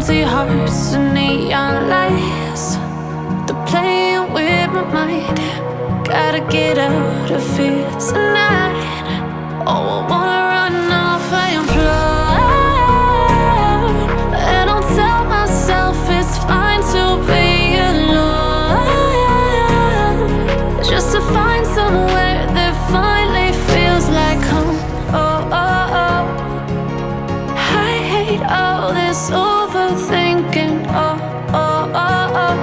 empty hearts and neon lights. They're playing with my mind. Gotta get out of here tonight. Oh, I wanna run off and fly. And I'll tell myself it's fine to be alone, just to find somewhere that finally feels like home. Oh, oh, oh. I hate all this overthinking. Oh, oh, oh, oh.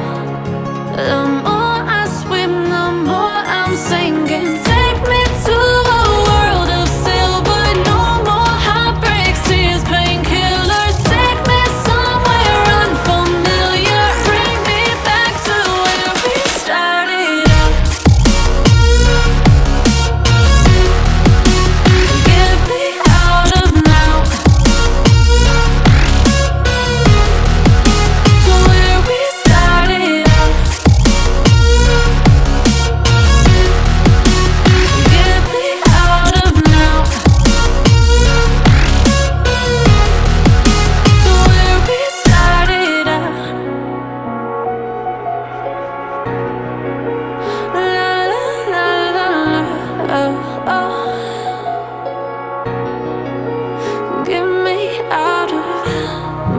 The more I swim, the more I'm sinking. Take me to a world of silver. No more heartbreaks, tears, painkillers. Take me somewhere unfamiliar. Bring me back to where we started out. Get me out of now, to where we started out. Get me out of now, to where we started out. La la la la la, oh, oh. Get me out of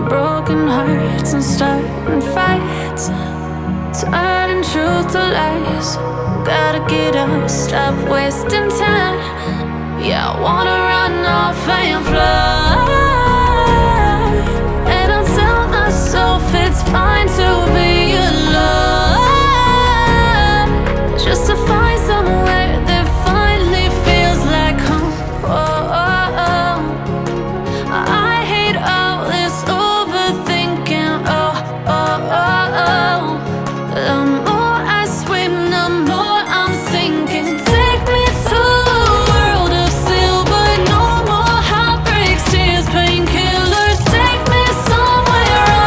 broken hearts and starting fights, turning truth to lies. Gotta get up, stop wasting time. Yeah, I wanna run off and fly.